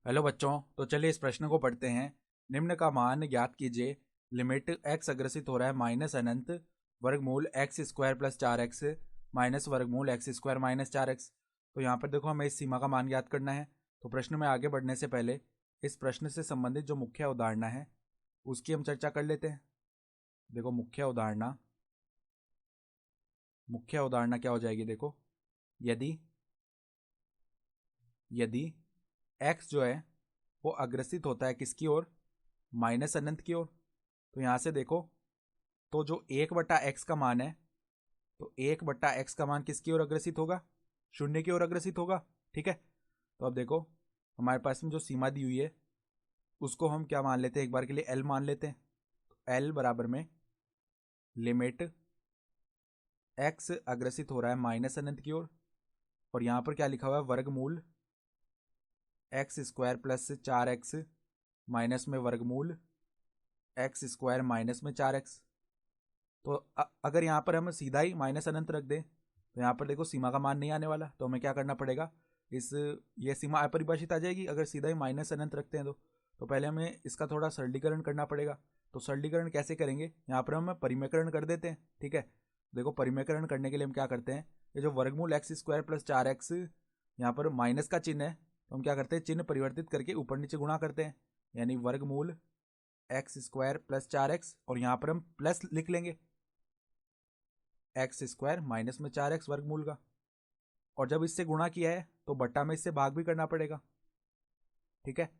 Hello बच्चों, तो चलिए इस प्रश्न को पढ़ते हैं। निम्न का मान ज्ञात कीजिए। लिमिट x अग्रसित हो रहा है माइनस अनंत वर्गमूल x square plus 4x minus वर्गमूल एक्स स्क्वायर माइनस 4x। तो यहाँ पर देखो हमें इस सीमा का मान ज्ञात करना है। तो प्रश्न में आगे बढ़ने से पहले इस प्रश्न से संबंधित जो मुख्य अवधारणा है उसकी हम चर्चा कर लेते हैं। देखो मुख्य अवधारणा क्या हो जाएगी। देखो, यदि यदि x जो है वो अग्रसित होता है किसकी ओर, माइनस अनंत की ओर। तो यहां से देखो, तो जो 1/x का मान है, तो 1/x का मान किसकी ओर अग्रसित होगा, शून्य की ओर अग्रसित होगा। ठीक है, तो अब देखो हमारे पास में जो सीमा दी हुई है उसको हम क्या मान लेते हैं, एक बार के लिए L मान लेते हैं। तो L बराबर में लिमिट x अग्रसित हो रहा है माइनस अनंत की ओर, और यहां पर क्या लिखा हुआ है, वर्गमूल x square plus 4x minus में वर्गमूल एक्स स्क्वायर माइनस में 4x। तो अगर यहाँ पर हम सीधा ही माइनस अनंत रख दें तो यहाँ पर देखो सीमा का मान नहीं आने वाला। तो हमें क्या करना पड़ेगा, ये सीमा अपरिभाषित आ जाएगी अगर सीधा ही माइनस अनंत रखते हैं। तो पहले हमें इसका थोड़ा सरलीकरण करना पड़ेगा। तो सरलीकरण कैसे करेंगे, यहाँ पर हम परिमेयकरण कर देते हैं। ठीक है, देखो परिमेयकरण करने के लिए हम क्या करते हैं, ये जो वर्गमूल एक्स स्क्वायर प्लस 4x, यहाँ पर माइनस का चिन्ह है तो हम क्या करते हैं, चिन्ह परिवर्तित करके ऊपर नीचे गुणा करते हैं, यानी वर्गमूल एक्स स्क्वायर प्लस 4x, और यहाँ पर हम प्लस लिख लेंगे एक्स स्क्वायर माइनस में 4x वर्गमूल का। और जब इससे गुणा किया है तो बट्टा में इससे भाग भी करना पड़ेगा। ठीक है,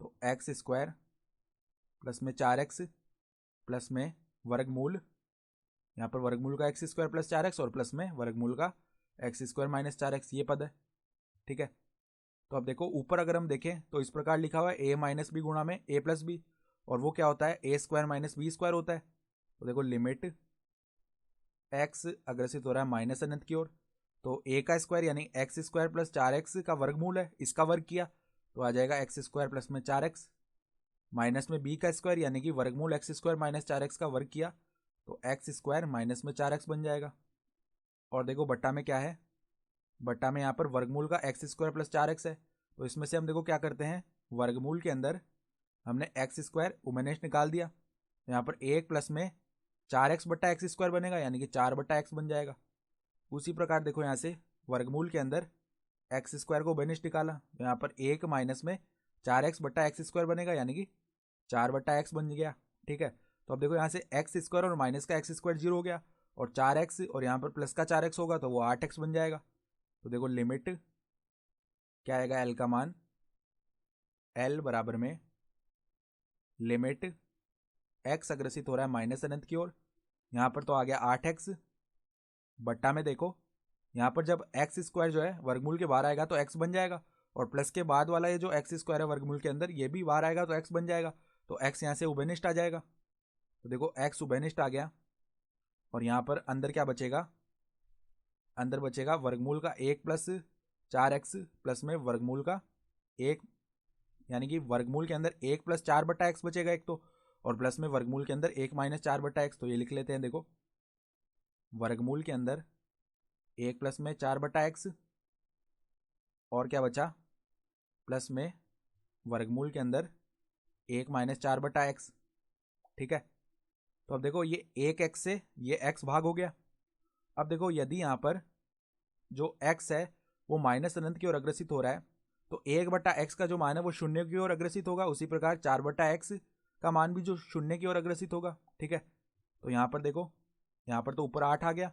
तो एक्स स्क्वायर प्लस में 4x प्लस में वर्गमूल, यहाँ पर वर्गमूल का एक्स स्क्वायर प्लस 4x और प्लस में वर्गमूल का एक्स स्क्वायर माइनस 4x, ये पद है। ठीक है, तो अब देखो ऊपर अगर हम देखें तो इस प्रकार लिखा हुआ है a माइनस बी गुणा में a प्लस बी, और वो क्या होता है, a square minus B square होता है। तो देखो लिमिट x अग्रसित हो रहा है माइनस अनंत की ओर, तो a का स्क्वायर यानी एक्स स्क्वायर प्लस 4x का वर्गमूल है, इसका वर्ग किया तो आ जाएगा एक्स स्क्वायर प्लस में 4x, माइनस में b का स्क्वायर यानी कि वर्गमूल एक्स स्क्वायर माइनस 4x का वर्ग किया तो एक्स स्क्वायर माइनस में 4x बन जाएगा। और देखो बट्टा में क्या है, बट्टा में यहाँ पर वर्गमूल का एक्स स्क्वायर प्लस 4x है। तो इसमें से हम देखो क्या करते हैं, वर्गमूल के अंदर हमने एक्स स्क्वायर उमेनेश निकाल दिया, यहाँ पर 1 प्लस में 4x बट्टा एक्स स्क्वायर बनेगा, यानी कि 4/x बन जाएगा। उसी प्रकार देखो यहाँ से वर्गमूल के अंदर एक्स स्क्वायर को उभयनिष्ठ निकाला तो यहाँ पर 1 माइनस में 4x बट्टा एक्स स्क्वायर बनेगा, यानी कि 4/x बन गया। ठीक है, तो अब देखो यहाँ से एक्स स्क्वायर और माइनस का एक्स स्क्वायर 0 हो गया, और 4x और यहाँ पर प्लस का 4x होगा तो वो 8x बन जाएगा। तो देखो लिमिट क्या आएगा, L का मान, L बराबर में लिमिट x अग्रसित हो रहा है माइनस अनंत की ओर, यहाँ पर तो आ गया 8x, बट्टा में देखो यहाँ पर जब एक्स स्क्वायर जो है वर्गमूल के बाहर आएगा तो x बन जाएगा, और प्लस के बाद वाला ये जो एक्स स्क्वायर है वर्गमूल के अंदर ये भी बाहर आएगा तो x बन जाएगा, तो x यहाँ से उभयनिष्ठ आ जाएगा। तो देखो x उभयनिष्ठ आ गया, और यहाँ पर अंदर क्या बचेगा, अंदर बचेगा वर्गमूल का 1 प्लस 4x प्लस में वर्गमूल का 1, यानी कि वर्गमूल के अंदर 1 प्लस 4/x बचेगा एक तो, और प्लस में वर्गमूल के अंदर 1 माइनस 4/x। तो ये लिख लेते हैं, देखो वर्गमूल के अंदर 1 प्लस में 4/x, और क्या बचा, प्लस में वर्गमूल के अंदर 1 माइनस 4/x। ठीक है, तो अब देखो ये 1x से ये x भाग हो गया। अब देखो यदि यहाँ पर जो x है वो माइनस अनंत की ओर अग्रसित हो रहा है तो 1/x का जो मान है वो शून्य की ओर अग्रसित होगा, उसी प्रकार 4/x का मान भी जो शून्य की ओर अग्रसित होगा। ठीक है, तो यहाँ पर देखो, यहाँ पर तो ऊपर 8 आ गया,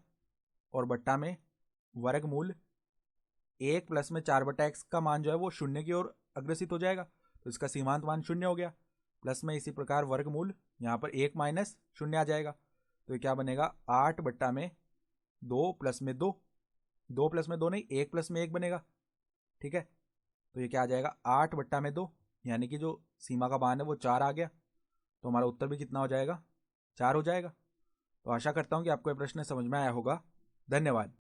और बट्टा में वर्गमूल 1 प्लस में 4/x का मान जो है वो शून्य की ओर अग्रसित हो जाएगा, तो इसका सीमांत मान 0 हो गया। प्लस में इसी प्रकार वर्गमूल यहाँ पर 1 माइनस 0 आ जाएगा, तो ये क्या बनेगा, 8 बट्टा में 2 प्लस में 2, 2 प्लस में 2 नहीं, 1 प्लस में 1 बनेगा। ठीक है, तो ये क्या आ जाएगा, 8 बट्टा में 2, यानी कि जो सीमा का मान है वो 4 आ गया। तो हमारा उत्तर भी कितना हो जाएगा, 4 हो जाएगा। तो आशा करता हूँ कि आपको ये प्रश्न समझ में आया होगा। धन्यवाद।